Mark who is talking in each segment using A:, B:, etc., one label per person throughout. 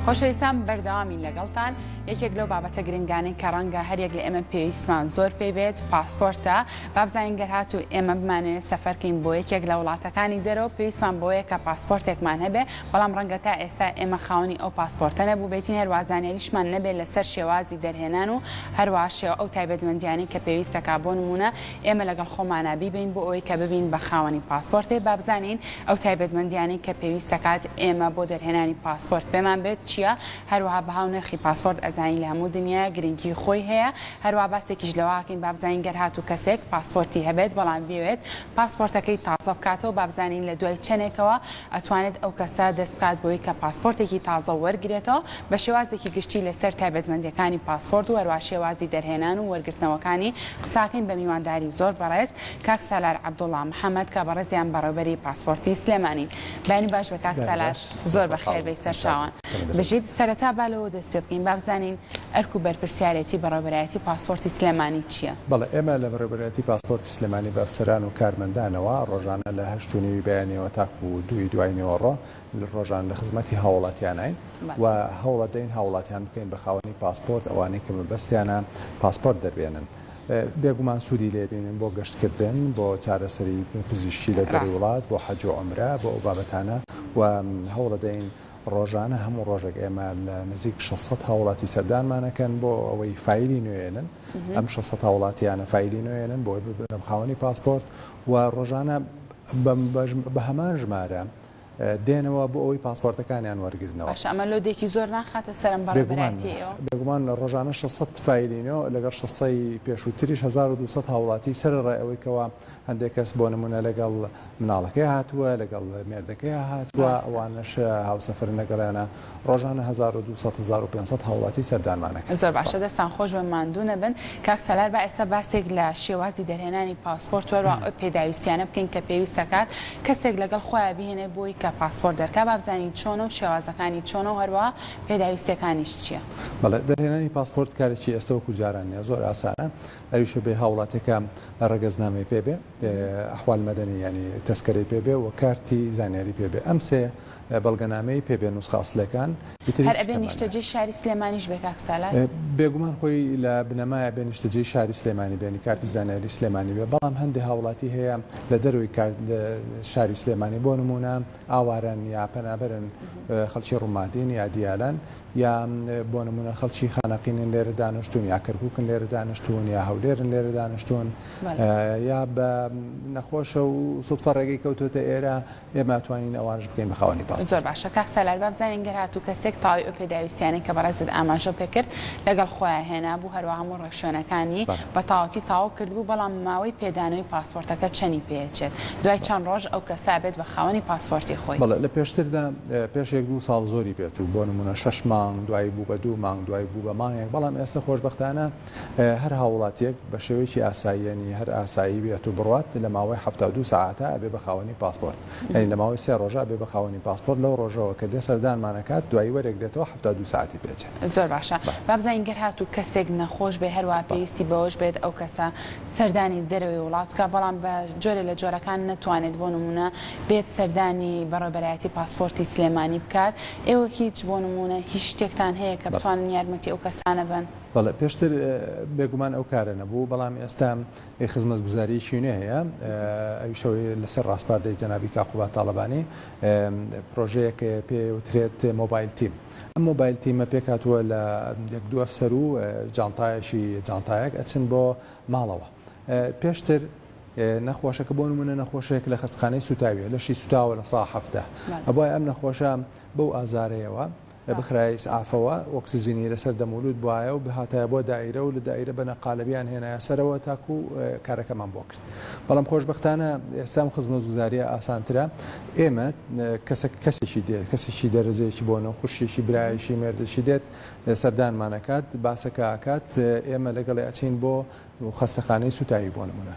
A: خۆشەویستان بەردەوامین لەگەڵتان یەکێک لەو بابەتە گرنگانەی کە ڕەنگە هەرێک لە ئێمە پێویستمان زۆر پێی بێت پاسپۆرتە. با بزانین گەر هاتوو ئێمە بمانوێت سەفەرکەین بۆ یەکێک لە وڵاتەکانی دەرەوە پێویستمان بۆیە کە پاسپۆرتێکمان هەبێ، بەڵام ڕەنگە تا ئێستا ئێمە خاوەنی ئەو پاسپۆرتە نەبوو بێتین هەروە زانیاریشمان نەبێت لەسەر شێوازی دەرهێنان و هەروە شێوە ئەو تایبەتمەندیانەی کە پێویستەکە بۆ نمونە ئێمە لەگەڵ خۆمانە بیبین بۆ ئەوەی کە ببین بە خاوەنی پاسپۆرتێ. با بزانین ئەو تایبەتمەندیانەی کە پێویستەکات ئێمە بۆ دەرهێنانی پاسپۆرت پێمان بێت چییە، هەروەها بەهاو نرخی پاسپۆرت ئەزانین لە هەموو دنیا گرنگی خۆی هەیە. هەروە باسێکیش لەواکەین با بزانین گەر هاتوو کەسێک پاسپۆرتی هەبێت بەڵام بێوێت پاسپۆرتەکەی تازە بکاتەوە، با بزانین لە دوای چەندێکەوە ئەتوانێت ئەو کەسە دەست بکات بۆی کە پاسپۆرتێکی تازە وەرگێتەوە بە شێوازێکی گشتی لەسەر تایبەتمەندیەکانی پاسپۆرت و هەروە شێوازی دەرهێنان و وەرگرتنەوەکانی. قساکەین بە میوانداری زۆر بەڕێز کاک سالار عەبدوڵڵا محەممەد کە بەڕێزیان بەڕێوەبەری پاسپۆرتی سلێمانی. بانی باش بە کاک سالار زۆر بەخێر بێی سەرچاوان. بژیت سەرەتا بالەوە دەست پێ بکەین با بزانین ئەرک و بەرپرسیارێتی بەڕێوەبەرایەتی پاسپۆرتی سلێمانی چییە؟
B: بەڵێ ئێمە لە بەڕێوەبەرایەتی پاسپۆرتی سلێمانی بە ئەفسەران و کارمەندانەوە ڕۆژانە لە 8:30 بەیانیەوە تاکو 2 دوای نیوەڕۆ ڕۆژان لە خزمەتی هاوڵاتیانین و هەوڵەدەین هاوڵاتیان بکەین بە خاوەنی پاسپۆرت ئەوانەی کە مەبەستیانە پاسپۆرت دەربێنن. بێگومان سوودی لێبینن بۆ گەشتکردن، بۆ چارەسەری پزیشکی لە دەری وڵات، بۆ حەج و عومرە، بۆ ئەو بابەتانە و هەوڵەدەین ڕۆژانە هەموو ڕۆژێک ئێمە لە نزیک 600 هاوڵاتی سەردانمانەکەن بۆ ئەوەی فایلی نوێنن. ئەم 600 هاوڵاتیانە فایلی نوێنن بۆ بنەم خاوەنی پاسپۆرت و ڕۆژانە بە هەمان ژمارە دێنەوە بۆ ئەوەی پاسپۆرتەکانیان وەرگرتنەوە.
A: باش ئەمە لۆدێکی زۆر ناخاتە سەرم بەڕێوەبەرایەتیەوە.
B: بێگومان ڕۆژانە 600 فایلینەوە لەگەڵ 600 پێشووتریش 1200 هاوڵاتی سەرڕای ئەوەی کەوا هەندێک کەس بۆ نمونە لەگەڵ مناڵەکەی هاتووە لەگەڵ مێردەکەی هاتووە ئەوانش هاوسەفر نەگەڵیانە ڕۆژانە 1200-1500 هاوڵاتی سەردانمانەکە.
A: زۆر باشە دەستان خۆش بە ماندوو نەبن. کاک سالار با ئێستا باسێک لە شێوازی دەرهێنانی پاسپۆرت وەروە پێداویستیانە بکەین کە پێویستەکات کەسێک لەگەڵ خۆیان بهێنێ بۆی کە پاسپۆرت دەرکا. با بزانین چۆنە و شێوازەکانی چۆنە و هەروە پێداویستەکانیش چییە؟
B: بەڵێ دەرهێنانی پاسپۆرت کارێکی ئێستا وەکو جارانە زۆر ئاسانە. ئەویشە بێ هاوڵاتێکە ڕەگەزنامەی پێبێ، ئەحوال مەدەنی ینی تەسکەرەی پێبێ و کارتی زانیاری پێبێ. ئەم سێ بەڵگەنامەی پێبێ نوسخە ئەسڵەکان
A: هەر ئەبێ نیشتەجێی شاری سلێمانیش بێ کاک سالار؟
B: بێگومان خۆی لە بنەمایە بێ نیشتەجێی شاری سلێمانی بێنی کارتی زانیاری سلێمانی بێ، بەڵام هەندێک هاوڵاتی هەیە لە دەروی شاری سلێمانی بۆ نمونە ئاوارن یا پەنابەرن خەڵکی ڕووماتین یا دیالان یا بۆ نمونە خەڵکی خانەقینن لێرە دانیشتون یا کەرکووکن لێرە دانیشتون یا هەولێرن لێرە دانیشتون یا بە نەخۆشە و سوودفە ڕێگەی کەوتوتە ئێرە ئێمە توانین ئەوانش بکەین بە خاوەنی پاسپۆرت.
A: زۆر باشە کاک سالار با بزانین گەر هاتوو کەسێک تاوی ئەو پێداویستیانەی کە بەڕێزت ئاماژە پێکرد لەگەڵ خۆیان هێنا بوو هەروە هەموو ڕێکشوێنەکانی بە تاواتی تاوا کردبوو، بەڵام ماوەی پێدانەوەی پاسپۆرتەکە چەندی پێچێت دوای چەند ڕۆژ ئەو کەسا بێت بە خاوەنی پاسپۆرتی خۆی؟
B: بەڵێ لە پێشتردا پێش 1-2 ساڵ زۆری پێچوو، بۆ نمونە 6 مانگ دوای بوو بە 2 مانگ دوای بوو بە مانگێک، بەڵام ئێستا خۆشبەختانە هەر هاوڵاتیەک بە شێوەیەکی ئاساییەنی هەر ئاسایی بێت و بڕوات لە ماوەی 72 ساعاتە ئەبێ بە خاوەنی پاسپۆرت، یعنی لە ماوەی 3 ڕۆژە ئەبێ بە خاوەنی پاسپۆرت لەو ڕۆژەوە کە دێ سەردانمانەکات دوای وەرێک دێتەوە 72 ساعتی پێچێت.
A: زۆر باشە. با بزانین گەر هاتوو کەسێک نەخۆش بێ هەروە پێویستی بەوەش بێت ئەو کەسە سەردانی دەرەوەی وڵات بکە، بەڵام بە جۆرە لە جۆرەکان نەتوانێت بۆ نمونە بێت سەردانی بەڕێوەبەرایەتی پاسپۆرتی سلێمانی بکات، ئێوە هیچ بۆ نمونە هیچ شتێکتان هەیە کە بتوانن یارمەتی ئەو کەسانە بن؟
B: بەڵێ پێشتر بێگومان ئەو کارە نەبوو، بەڵام ئێستا خزمەتگوزاریی نوێ هەیە ئەویشەوەی لەسەر ڕاستپاردەی جەنابی کاقوبا تاڵەبانی پرۆژەیەک پێوترێت مۆبایل تیم. ئەم مۆبایل تیمە پێکاتووە لە 1-2 ئەفسەر و جانتایەک ئەچن بۆ ماڵەوە. پێشتر نەخۆشەکە بۆ نمونە نەخۆشەیەک لە خەستخانەی سوتاویە لەشی سوتاوە لە سا 7 ئەبووای ئەم نەخۆشە بەو ئازارەیەوە بخرای ئافەوە ئۆکسسیژنی لەسەر دەمولود بواە و بهاتایە بۆ دایرە و لە دایرە بە نەقالەبیان هێنایە سەرەوە تاکو کارەکەمان بۆ کرد. بەڵام خۆشبەختانە ئێستا خزمەتگوزاریە ئاسانترە. ئێمە کەسێکی دەرەجەیەکی بۆ نەخۆشیێکی برایشی مێردەشی دێت سەردانمانەکات باسەکە ئاکات ئێمە لەگەڵی ئەچین بۆ خەستەخانەی سوتاوی بۆ نمونە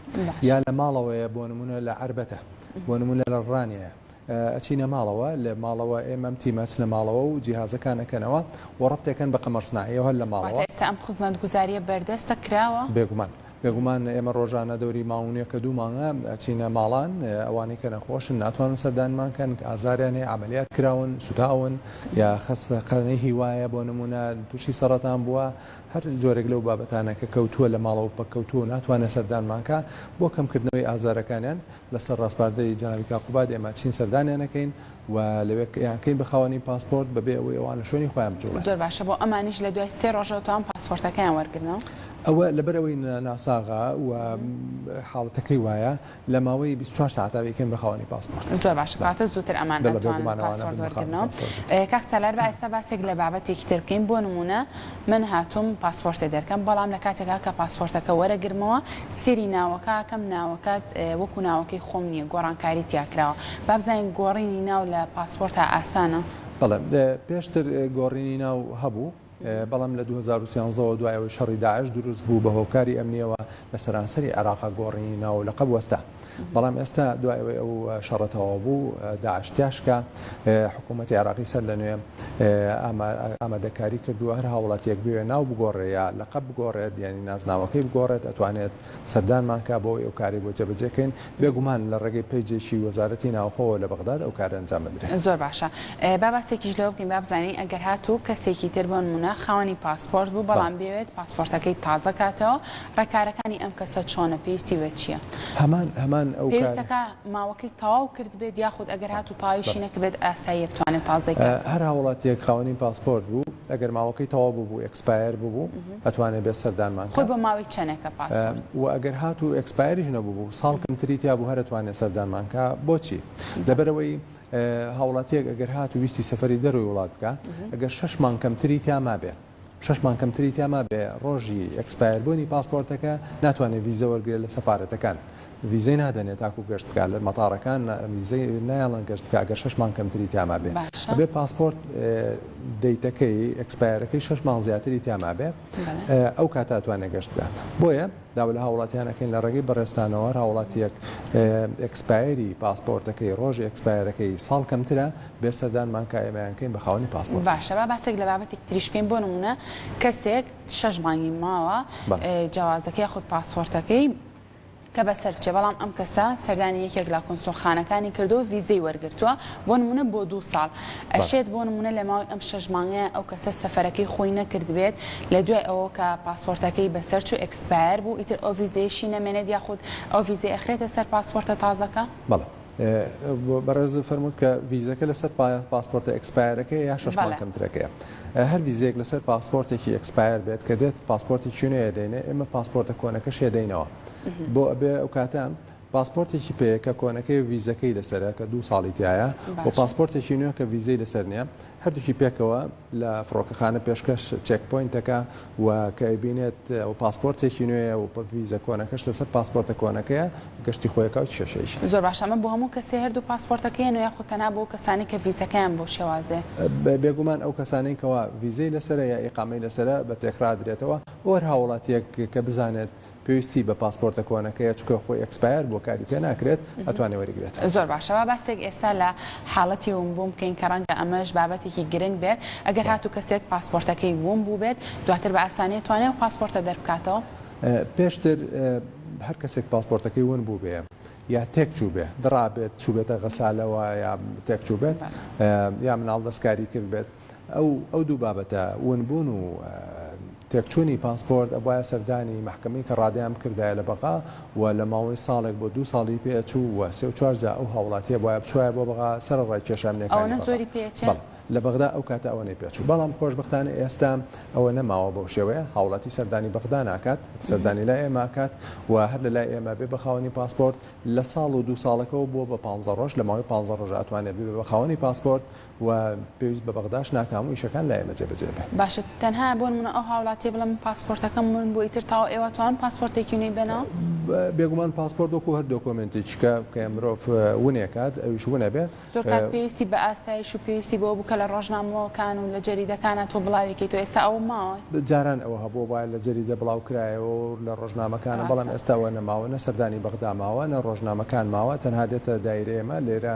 B: یا لە ماڵەوەیە بۆ نمونە لە عەربەتە بۆ نمونە لە ڕانیە ئەچینە ماڵەوە لە ماڵەوە ئێمەم تیمەچ لە ماڵەوە و جیهازەکانەکەنەوە و ڕەبتێکەکەن بە قەمەرسناییەوە لە ماڵەوە.
A: ئێستا ئەم خزمەتگوزاریە بەردەستە کراوە؟
B: بێگومان بێگومان ئێمە ڕۆژانە دەوری ماونێ کە دوو مانگە چینە ماڵان ئەوانەی کە نەخۆشن ناتوانن سەردانمانکەن ئازاریان هەیە عملیات کراون سوتاون یا خەستەخانەی هیوایە بۆ نمونە تووشی سەرەتان بووە هەر جۆرێک لەو بابەتانە کە کەوتووە لە ماڵەوە پەکەوتووە ناتوانێت سەردانمانکە بۆ کەمکردنەوەی ئازارەکانیان لەسەر ڕاستپاردەی جەنابی کاقوباد ئێمە چین سەردانیانەکەین و لەوێکیانکەین بە خاوەنی پاسپۆرت بەبێ ئەوەی ئەوان لە شوێنی خۆیان بجوڵێن.
A: زۆر باشە بۆ ئەمانیش لە دوای 3 ڕۆژەوەتوان پاسپۆرتەکەیان وەرگرنەوە.
B: ئەوە لەبەرەوەی ناساغا و حاڵەتەکەی وایە لە ماوەی 24 ساعتاوێکن بە خاوەنی پاسپۆرت.
A: زۆر باش کاتە زووتر ئەمان دەتوانن پاسپۆرت وەرگرنەوە. کاک سالار بە ئێستا باسێک لە بابەتێکی تر بکەین بۆ نمونە من هاتووم پاسپۆرتێ دەرکەم بەڵام لە کاتێکا کە پاسپۆرتەکە وەرەگرمەوە سێری ناوەکە کەم ناوەکەت وەکو ناوەکەی خۆم نییە گۆڕانکاری تیاکراوە با بزانین گۆڕینی ناو لە پاسپۆرتە ئاسانە.
B: بەڵێ پێشتر گۆڕینی ناو هەبوو بەڵام لە 2013 دوایەوەی شەڕی داعش دروست بوو بە هۆکاری ئەمنیەوە لە سەرانسەری عێراق گۆڕینی ناو لەقەب وەستا بەڵام ئێستا دوایەوەی ئەو شەڕەتەوە بوو داعش تیاشکە حکوومەتی عێراقی سەر لە نوێ ئامادەکاری کردووە هەر هاوڵاتیەک بوێ ناو بگۆڕێە لەقەب بگۆڕێت یعنی نازناوەکەی بگۆڕێت ئەتوانێت سەردانمانکە بۆ ئەو کاری بۆ جێبەجێکەین بێگومان لە ڕێگەی پێیجێکی وەزارەتی ناوخۆوە لە بەغداد ئەو کارە ئەنجام بدرێت.
A: زۆر باشە با باسێکیش لەوە بکەین با بزانین ئەگەر هاتوو کەسێکی تر بۆ نمونە خاوەنی پاسپۆرت بوو بەڵام بێوێت پاسپۆرتەکەی تازە کاتەوە ڕێکارەکانی ئەم کەسە چۆنە پێویستی بە چییە؟
B: هەمان ئەو
A: پێویستەکە ماوەکەی تەواو کرد بێت یاخود ئەگەر هاتوو تاویشی نەکرێت ئاسایی بتوانێت تازەیکات.
B: هەر هاوڵاتیەک خاوەنی پاسپۆرت بوو ئەگەر ماوەکەی تەواو بوو ئەکسپایر بوو ئەتوانێت بێت سەردانمانکە
A: خۆی بۆ ماوەی چەندێکە پاسپۆرت
B: و ئەگەر هاتوو ئەکسپایریش نەبوو ساڵ کەمتری تیا بوو هەرەتوانێت سەردانمانکە بۆچی لەبەرەوەی هاوڵاتیەک ئەگەر هاتوو ویستی سەفەری دەروی وڵات بکە ئەگەر 6 مانگ کەمتری تیا بێ 6 مانگ کەمتری تیا بێ ڕۆژی ئەکسپایربوونی پاسپۆرتەکە ناتوانێت ویزە وەرگێت لە سەفارەتەکان ویزەی نادەنێت تاکو گەشت بکات لە مەتاڕەکان ویزەی نایڵەن گەشت بکە ئەگەر 6 مانگ کەمتری تیا بێ ئەبێ پاسپۆرت دەیتەکەی ئەکسپایرەکەی 6 مانگ زیاتری تیا بێ ئەو کاتە ئەتوانێت گەشت بکات بۆیە داوا لە هاوڵاتیانەکەین لە ڕێگەی بەڕێستانەوە هاوڵاتیەک ئەکسپایری پاسپۆرتەکەی ڕۆژی ئەکسپایرەکەی ساڵ کەمترە بێ سەردانمانکە ئێمەیانکەین بە خاوەنی پاسپۆرت.
A: باشە با باسێک لە بابەتێک تریش پێین بۆ نمونە کەسێک 6 مانگی ماوە جیاوازەکەی خودت پاسپۆرتەکەی کە بەسەرچێ بەڵام ئەم کەسە سەردانی یەکێک لە کۆنسۆڵخانەکانی کردو ویزەی وەرگرتووە بۆ نمونە بۆ 2 ساڵ ئەشێت بۆ نمونە لە ماوەی ئەم 6 مانگەیە ئەو کەسە سەفەرەکەی خۆی نەکرد بێت لە دوای ئەوە کە پاسپۆرتەکەی بەسەر چوو ئەکسپایر بوو ئیتر ئەو ویزەیەشی نەمێنێت یاخود ئەو ویزەی ئەخرێتە سەر پاسپۆرتە تازەکە؟
B: بەڵێ بەڕێز فەرمووت کە ویزەکە لەسەر پاسپۆرتە ئەکسپایرەکەی یا 6 مانگ کەمترەکەیە هەر ویزەیەک لەسەر پاسپۆرتێکی ئەکسپایر بێت کە دێت پاسپۆرتی چینەیە دێنێ ئێمە پاسپۆرتە کۆنەکەش دێنەوە بۆ ئەبێ ئەو کاتە پاسپۆرتێکی پێیەکە کۆنەکەی ویزەکەی لەسرە کە 2 ساڵی تایە بۆ پاسپۆرتێکی نوێ کە ویزەی لەسەر نییە هەردووکی پێکەوە لە فڕۆکەخانە پێشکەش چێک پۆینتەکە و کە بینێت ئەو پاسپۆرتێکی نوێ و ویزە کۆنەکەش لەسەر پاسپۆرتە کۆنەکەیە گەشتی خۆیەکە و شێشەیەش
A: زۆر باشەمە بۆ هەموو کەسێ هەردوو پاسپۆرتەکەی نوێ خۆتەنا بۆ کەسانی کە ویزەکەیان بۆ شێوازێ
B: بێگومان ئەو کەسانەی کەەوە ویزەی لەسرە یا ئیقامەی لەسرە بە تێکرا درێتەوە ئەوەر هاوڵاتیەک کە بزانێت پێویستی بە پاسپۆرتە کۆنەکەیە چکە خۆی ئەکسپایر بۆ کاری پێ ناکرێت ئەتوانێت وەرگێت.
A: زۆر باشەوە باسێک ئێستا لە حاڵەتی وم بووم بکەین کە ڕەنگە ئەمەش بابەتێکی گرنگ بێت ئەگەر هاتوو کەسێک پاسپۆرتەکەی وم بوو بێت دواتر بە ئاسانی توانێت پاسپۆرتە دەربکاتەوە
B: پێشتر هەر کەسێک پاسپۆرتەکەی ون بوو بێ یا تێک چوو بێ دڕابێت چوبێتە غەسالەوە یا تێک چوو بێت یا مناڵ دەستکاری کرد بێت ئەو دوو بابەتە ونبوون و تێکچوونی پاسپۆرت ئەوایە سەردانی محکەمەی کە ڕادیان کردایە لە بەغا و لە ماوەی ساڵێک بۆ 2 ساڵی پێچوو و 3-4 جا ئەو هاوڵاتیە بۆیە بچوایە بۆ بەغا سەرڕای کێشانەکانی
A: زۆری پێچێت
B: لە بەغدا ئەو کاتە ئەوەی پێچوو بەڵام خۆشبەختانە ئێستا ئەوە نەماوە بەو شێوەیە هاوڵاتی سەردانی بەغدا ناکات سەردانی لای ئێماکات و هەر لە لای ئێمە بێ بەخاوەنی پاسپۆرت لە ساڵ و 2 ساڵەکەەوە بۆ بە 15 ڕۆژ لە ماوەی 15 ڕۆژ ئەتوانێت بێ بەخاوەنی پاسپۆرت و پێویست بە بەغداش ناکام و ئیشەکان لای ئێمە جێبەجێ بێ.
A: باشە تەنها بۆ منە ئەو هاوڵاتی بڵم پاسپۆرتەکەم من بۆ ئیتر تاو ئێوە توان پاسپۆرتێکی نوێی بێنەوە
B: بێگومان پاسپۆرت وەکو هەر دۆکۆمنتێککە کە مرۆڤ ونێکات ئەویش ونە بێت
A: زۆر کات پێویستی بە ئاسایش و پێویستی بۆ بووکە لە ڕۆژنامەوەکان و لە جەریدەکانە تۆ بڵاویکەی تۆ ئێستا ئەو ماوە
B: جاران ئەوە هەبوو وایە لە جەریدە بڵاو کرایەوە لە ڕۆژنامەکانە بەڵام ئێستاوە نەماوە نە سەردانی بەغدا ماوە نە ڕۆژنامەکان ماوە تەنها دێتە دایرە ئێمە لێرە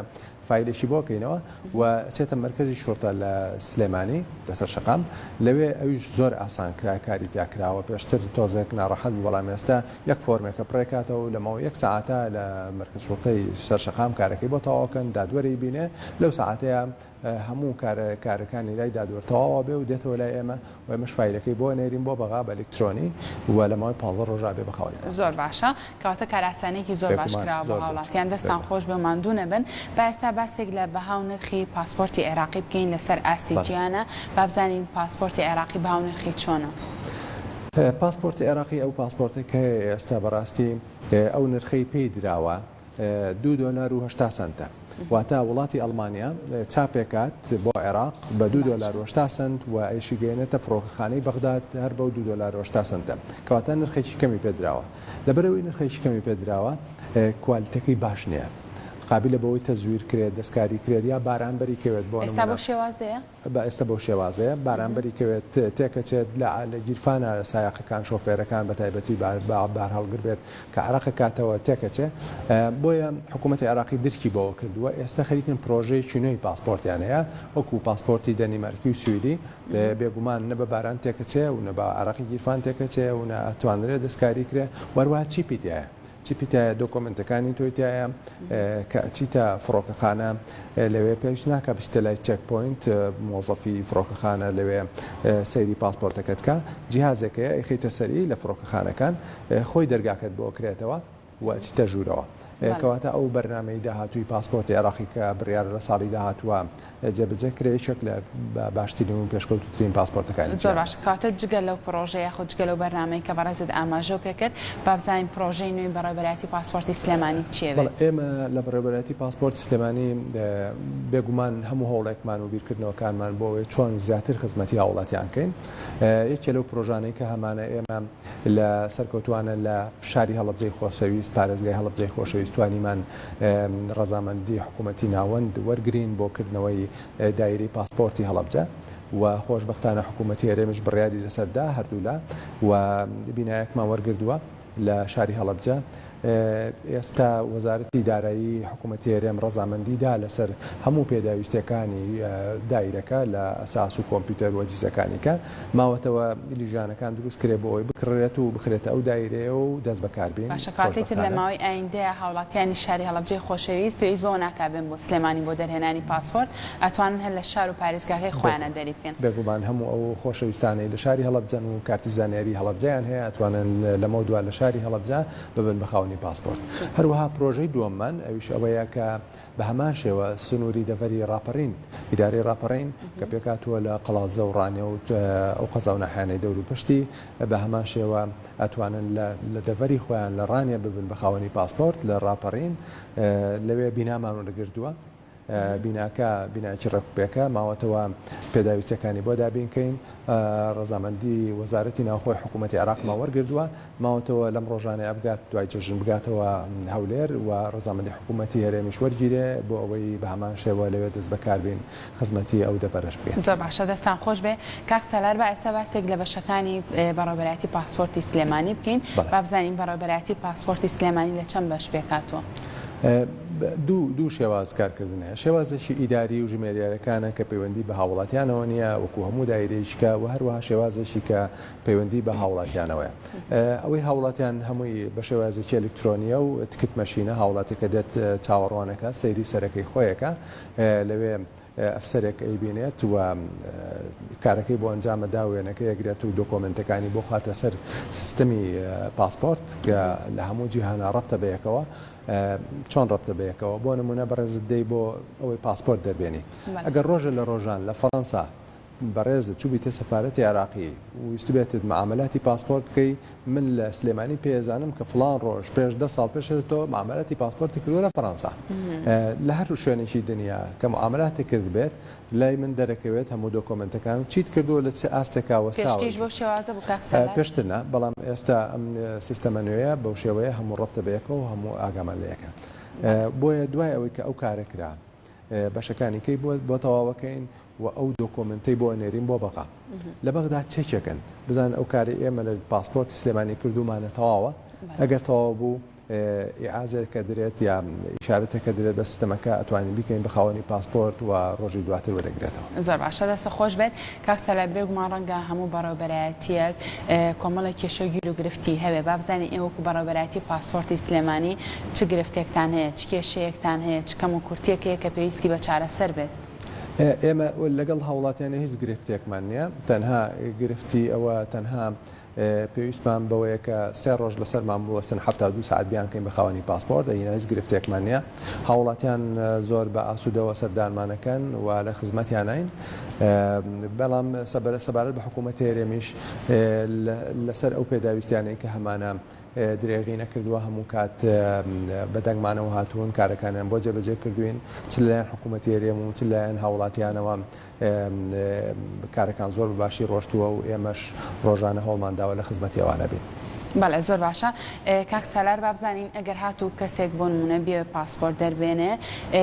B: فایلێکی بۆکەینەوە و چێتە مرکزی شۆرتە لە سلێمانی لەسەر شەقام لەوێ ئەویش زۆر ئاسان کاری تیاکراوە پێشتر تۆزێک ناڕەحەت بەڵام ئێستا یەک فۆرمێکە پڕێکاتەوە لەماوە یەک ساعتە لە مرکز شۆرتەی سەر شەقام کارەکەی بۆ تەواوکەن دادوەری بینێ لەو ساعتەیە هەموو کارەکانی لای دادوەرتەواوە بێ و دێتەوە لای ئێمە و ئێمەش فایلەکەی بۆ نێرین بۆ بەغا بە ئەلکترۆنی و لە ماوەی 15 ڕۆژا بێ بەخاوی
A: زۆر باشە کەواتە کاراسانێکی زۆر باش کراوە بە هاوڵاتیان دەستان خۆش بە ماندوو نەبن با ئێستا باسێک لە بەهاو نرخی پاسپۆرتی عێراقی بکەین لەسەر ئاستی گیانە با بزانین پاسپۆرتی عێراقی بەهاو نرخی چۆنە
B: پاسپۆرتی عێراقی ئەو پاسپۆرتی کە ئێستا بەڕاستی ئەو نرخەی پێی دراوە $2.80 واتە وڵاتی ئەڵمانیا چاپێکات بۆ عێراق بە $2.80 و ئەیشی گەێنێتە فڕۆکەخانەی بەغداد هەر بەو $2.80 کەواتە نرخێکی کەمی پێدراوە لەبەرەوەی نرخێکی کەمی پێدراوە کوالیتەکەی باش نییە قابلە بەوەی تەزویر کرێت دەستکاری کرێت یا بارانبەری کەوێت بۆ
A: ئێستا بۆ شێوازەیە
B: ئێستا بۆ شێوازەیە بارانبەری کەوێت تێکەچێت لە گیرفانە سایقەکان شۆفێرەکان بە تایبەتی بار هەڵگر بێت کە عێراق کاتەوە تێکەچێ بۆیە حکوومەتی عێراقی درکی بەوە کردووە ئێستا خەریکن پرۆژەیەکی نوێی پاسپۆرتیانەیە وەکو پاسپۆرتی دەنیمارکی و سوئیدی بێگومان نە بە باران تێکەچێ و نە بە عێراقی گیرفان تێکەچێ و نە ئەتوانرێت دەستکاری کرێ وەروە چیپی تایە چیپیتە دۆکۆمنتەکانی تۆیتایە کە چیتە فڕۆکەخانە لەوێ پێویست ناکە بچتە لای چەک پۆینت مۆزەفی فڕۆکەخانە لەوێ سەیری پاسپۆرتەکەت کە جیهازێکەیە ئەیخیتە سەری لە فڕۆکەخانەکان خۆی دەرگاکەت بۆ کرێتەوە و چیتە ژوورەوە کەواتە ئەو بەرنامەی داهاتووی پاسپۆرتی عێراقی کە بڕیار لە ساڵی داهاتووە جێبەجێ کرێشێک لە باشترین و پێشکەوتوترین پاسپۆرتەکانی
A: زۆر باش کاتە جگە لەو پرۆژەیە خۆ جگە لەو بەرنامەی کە بەڕێزت ئاماژە پێکرد با بزانین پرۆژەی نوێی بەڕێوەبەرایەتی پاسپۆرتی سلێمانی چێوێت
B: ئێمە لە بەڕێوەبەرایەتی پاسپۆرتی سلێمانی بێگومان هەموو هەوڵێکمان و بیرکردنەوەکانمان بۆەوەی چۆن زیاتر خزمەتی هاوڵاتیان کەین یەکێ لەو پرۆژانەی کە هەمانە ئێمە لە سەرکەوتوانە لە شاری هەڵەبجەی خۆشەویست پارێزگای هەڵەبجەی خۆشەویست توانیمان ڕەزامەندی حکوومەتی ناوەند وەرگرین بۆ کردنەوەی دایرەی پاسپۆرتی هەڵەبجە و خۆشبەختانە حکوومەتی هەرێمش بڕیاری لەسەردا هەردوولا و بینایەکمان وەرگردووە لە شاری هەڵەبجە ئێستا وەزارەتی دارایی حکوومەتی هەرێم ڕەزامەندیدا لەسەر هەموو پێداویستەکانی دایرەکە لە ئەساس و کۆمپیوتەر و جیزەکانیکە ماوەتەوە لیژانەکان دروست کرێ بۆ ئەوی بکڕێت و بخرێتە ئەو دایرەیە و دەست بەکاربێن
A: باشەکاتێتتر لە ماوەی ئایندەیە هاوڵاتیانی شاری هەڵەبجەی خۆشەویست پێویست بەوە ناکابێن بۆ سلێمانی بۆ دەرهێنانی پاسپۆرت ئەتوانن هەر لە شار و پارێزگاکەی خۆیانە دەری بکەن
B: بێگومان هەموو ئەو خۆشەویستانەی لە شاری هەڵەبجەن و کارتی زانیاری هەڵەبجەیان هەیە ئەتوانن لەمە دووە لە شاری هەڵەبجە ببن بەخاونی پاسپۆرت هەروەها پرۆژەی دووەممان ئەویش ئەوەیە کە بە هەمان شێوە سنووری دەڤەری ڕاپەڕین ئیدارەی ڕاپەڕین کە پێکاتووە لە قەڵازە و ڕانێ و ئەو قەزا و نەحیانەی دەور و پشتی بە هەمان شێوە ئەتوانن لە دەڤەری خۆیان لە ڕانێ ببن بە خاوەنی پاسپۆرت لە ڕاپەڕین لەوێ بینامان وەرگردووە بیناکە بیناکی ڕێکوپێکە ماوەتەوە پێداویستەکانی بۆ دابینکەین ڕەزامەندی وەزارەتی ناوخۆی حکوومەتی عێراقما وەرگردووە ماوەتەوە لەم ڕۆژانەیە بگات دوای جەژن بگاتەوە هەولێر و ڕەزامەندی حکوومەتی هەرێمیش وەرگیرێ بۆ ئەوەی بە هەمان شێوە لەوێ دەست بەکاربین خزمەتی ئەو دەڤەرەش بێت.
A: زۆر باشە دەستان خۆش بێ کاک سەلار بە ئێستا باسێک لە بەشەکانی بەڕێوەبەرایەتی پاسپۆرتی سلێمانی بکەین با بزانین بەڕێوەبەرایەتی پاسپۆرتی سلێمانی لە چەند بەش پێکاتوە.
B: دوو شێواز کارکردنەیە شێوازێکی ئیداری و ژمێریارەکانە کە پەیوەندی بە هاوڵاتیانەوە نییە وەکو هەموو دایرەیەشکە و هەروەها شێوازێکی کە پەیوەندی بە هاوڵاتیانەوەیە ئەوەی هاوڵاتیان هەمووی بە شێوازێکی ئەلکترۆنیە و تکت مەشینە هاوڵاتێکە دێت چاوەڕوانەکە سەیری سەرەکەی خۆیەکە لەوێ ئەفسەرێک ئەیبینێت و کارەکەی بۆ ئەنجامە داوێنەکە یەگرێت و دۆکۆمنتەکانی بۆ خاتە سەر سیستەمی پاسپۆرت کە لە هەموو جیهانە ڕەبتە بەیەکەوە چۆن ڕەبتە بەیەکەوە بۆ نمونە بەڕێزت دەی بۆ ئەوەی پاسپۆرت دەربێنی ئەگەر ڕۆژە لە ڕۆژان لە فەڕەنسا بەڕێزت چوبیتە سەفارەتی عێراقی و ویست بێتت معاملاتی پاسپۆرت بکەی من لە سلێمانی پێزانم کە فڵان ڕۆژ پێش 10 ساڵ پێش تۆ معاملاتی پاسپۆرتی کردووە لە فەڕەنسا لە هەر شوێنێکی دنیا کە معاملاتی کرد بێت لای من دەرەکەوێت هەموو دۆکۆمنتەکان چیت کردووە لە چه ئاستێکاوە پێشترە بەڵام ئێستا ئەم سیستەمە نوێیە بەو شێوەیە هەموو ڕەبتە بەیەکەوە و هەموو ئاگامان لەیەکە بۆیە دوای ئەوەی کە ئەو کارە کرا بەشەکانی کەی بۆ تەواوەکەین و ئەو دۆکۆمنتەی بۆ نێرین بۆ بەغا لە بەغدا چێکێکن بزان ئەو کاری ئێمە لە پاسپۆرتی سلێمانی کردومانە تەواوە ئەگەر تەواو بوو ئیعازێک کە درێت یا ئیشارەتێک کە درێت بە سیستەمەکە ئەتوانین بیکەین بە خاوەنی پاسپۆرت و ڕۆژی دواتر وەرەگرێتەوە.
A: زۆر باشە، دەستە خۆش بێت کاک سەلای بێگومان ڕەنگە هەموو بەڕێوەبەرایەتیەک کۆمەڵی کێشەگیر و گرفتی هەبێ. با بزانین ئێوە وەکو بەڕێوەبەرایەتی پاسپۆرتی سلێمانی چ گرفتێکتان هەیە، چ کێشەیەکتان هەیە، چ کەم و کورتێکەیە کە پێویستی بە چارەسەر بێت؟
B: ئێمە لەگەڵ هاوڵاتیانە هیچ گرفتێکمان نییە، تەنها گرفتی ئەوە تەنها پێویستمان بەوەیە کە 3 ڕۆژ لەسەرمان بوەستن 72 ساعت بیانکەین بە خاوەنی پاسپۆرت، ئەینا هیچ گرفتێکمان نییە. هاوڵاتیان زۆر بە ئاسوودەوە سەردانمانەکەن و لە خزمەتیان نین، بەڵام سەبارەت بە حکوومەت هێرێمیش لەسەر ئەو پێداویستیانەی کە هەمانە درێغی نەکردووە هەموو کات بەدەنگمانەوە هاتوون کارەکانیان بۆ جێبەجێ کردوین، چ لایەن حکوومەتی هێرێم و چ لایەن هاوڵاتیانەوە کارەکان زۆر باشی ڕۆشتووە و ئێمەش ڕۆژانە هەوڵمانداوە لە خزمەتی ئەوانە بین.
A: بەڵێ زۆر باشە. کاک سالار با بزانین ئەگەر هاتوو کەسێک بۆ نمونە بێ پاسپۆرت دەربێنێ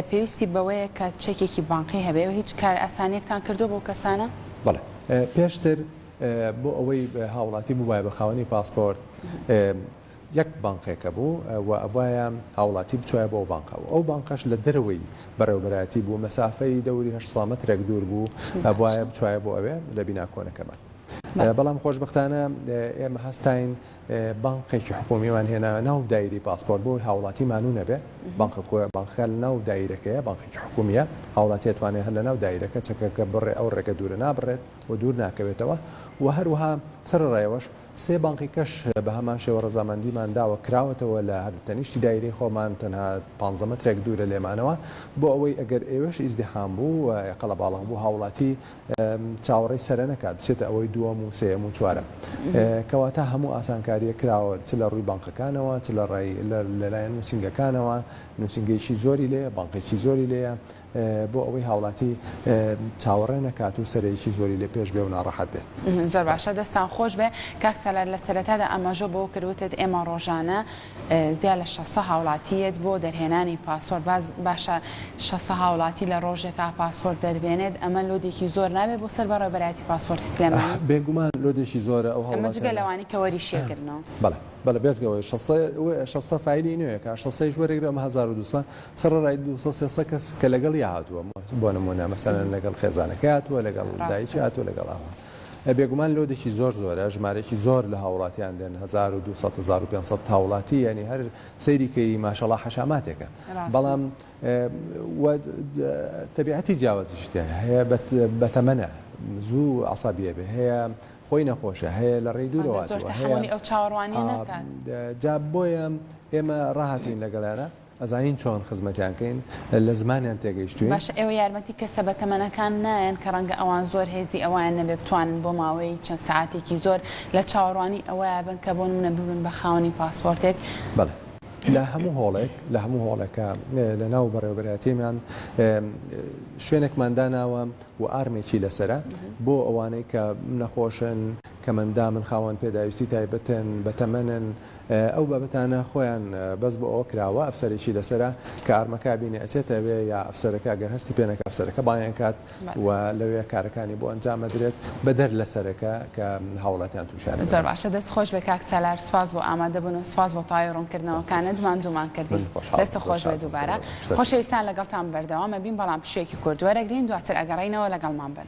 A: پێویستی بەوەیە کە چەکێکی بانقی هەبێ و هیچ کار ئاسانیەکتان کردو بۆ کەسانە؟
B: بەڵێ پێشتر بۆ ئەوەی هاوڵاتی بووایە بە خاوەنی پاسپۆرت یەک بانقێکە بوو و ئەوایە هاوڵاتی بچوایە بۆ بانقەوە، ئەو بانقەش لە دەرەوەی بەڕێوەبەرایەتی بوو، مەسافەی دەوری 800 مەترێک دوور بوو، ئەوایە بچوایە بۆ ئەوێ لە بیناکۆنەکەمان. بەڵام خۆشبەختانە ئێمە هەستاین بانقێکی حکومیمان هێنا ناو دایری پاسپۆرت بۆ هاوڵاتی مانوو نەبێ، بانقەکە لە ناو دایرەکەیە، بانقێکی حکومیە، هاوڵاتی ئەتوانێت هەر لە ناو دایرەکە چەکەکە بڕێ ئەو ڕێگە دوورە نابڕێت و دوور ناکەوێتەوە و هەروەها سەرڕایەوەش 3 بانقی کەش بە هەمان شێوە ڕەزامەندیمان داوە کراوەتەوە لە هەر تەنیشتی دایرەی خۆمان تەنها 15 مەترێک دوورە لێمانەوە بۆ ئەوەی ئەگەر ئێوەش ئیزدیحام بوو قەڵە باڵغ بوو هاوڵاتی چاوەڕێی سەرە نەکات بچێتە ئەوەی دووەم و سێەم و چوارەم، کەواتە هەموو ئاسانکاریە کراوە چ لە ڕووی بانقەکانەوە چ لەلایەن نووسنگەکانەوە، نووسنگێکی زۆری لێ بانقێکی زۆری لێیە بۆ ئەوەی هاوڵاتی چاوەڕێ نەکات و سەرەیەکی زۆری لێ پێش بێ و ناڕەحەت بێت.
A: زۆر باشە، دەستان خۆش بێ. کاک سەلار لە سەرەتادا ئەمەژە بۆ کردوتت ئێمە ڕۆژانە زیاد لە 600 هاوڵاتیت بۆ دەرهێنانی پاسپۆرت، باشە 600 هاوڵاتی لە ڕۆژێکا پاسپۆرت دەربێنێت، ئەمە لۆدێکی زۆر نابێت بۆ سەر بەڕێوەبەرایەتی پاسپۆرتی سلێمانی؟
B: بێگومان لۆدێکی زۆرە ئەو
A: هەڵمەجێ لەوانی کە وەریشێکردنەوە.
B: بەڵێ بێزگەوەی 600 فایلی نوێیەکە 600 وەرەگرەوە 1200 سەرڕای 200 کەس کە لەگەڵ هاتووە بۆ نمونە مەسەلەن لەگەڵ خێزانەکە هاتووە لەگەڵ دایکی هاتووە لەگەڵ ئەوە. بێگومان لۆدێکی زۆر زۆرە، ژمارەی زۆر لە هاوڵاتیان دێن 1200-1500 هاوڵاتی، ینی هەر سەیریکەی ماشەڵڵا حەشاماتێکە، بەڵام تەبیعەتی جیاوازیشتە هەیە بەتەمەنە زوو عەسەبیە بێ، هەیە خۆی نەخۆشە، هەیە لە ڕێی دوورەوە
A: ئەو چاوەڕوانی نەکات.
B: جا بۆیە ئێمە ڕاهاتوین لەگەڵیانە ئەزانین چۆن خزمەتیانکەین لە زمانیان تێگەیشتوین.
A: باش ئێوە یارمەتی کەسە بەتەمەنەکان نایەن کە ڕەنگە ئەوان زۆر هێزی ئەویان نەبێ بتوانن بۆ ماوەی چەند ساعتێکی زۆر لە چاوەڕوانی ئەوەیە بن کە بۆ نمونە ببن بە خاوەنی پاسپۆرتێک؟
B: بەڵێ لە هەموو هۆڵێکە لە ناو بەڕێوەبەرایەتیمان شوێنێکمان داناوە و ئارمێکی لەسرە بۆ ئەوانەی کە نەخۆشن، کە مندامن، خاوەن پێداویستی تایبەتن، بەتەمەنن، ئەو بابەتانە خۆیان بەس بۆ ئەوە کراوە ئەفسەرێکی لەسرە کە ئارمەکە بینێ ئەچێتەوێ یا ئەفسەرەکە گەر هەستی پێنەکە ئەفسەرەکە باڵیان کات و لەوێ کارەکانی بۆ ئەنجامەدرێت بەدەر لەسەرەکە کە هاوڵاتیان تووشارە.
A: زۆر باشە، دەست خۆش بێ کاک سالار، سواز بۆ ئامادەبوون و سواز بۆ تاوی ڕوونکردنەوەکانت ماندوومان کردین. دەست خۆش بێ دووبارە. خۆشەویستان لەگەڵتان بەردەوامە بین، بەڵام پشێکی کورد وەرەگرین دواتر ئەگەڕێینەوە لەگەڵمان بن.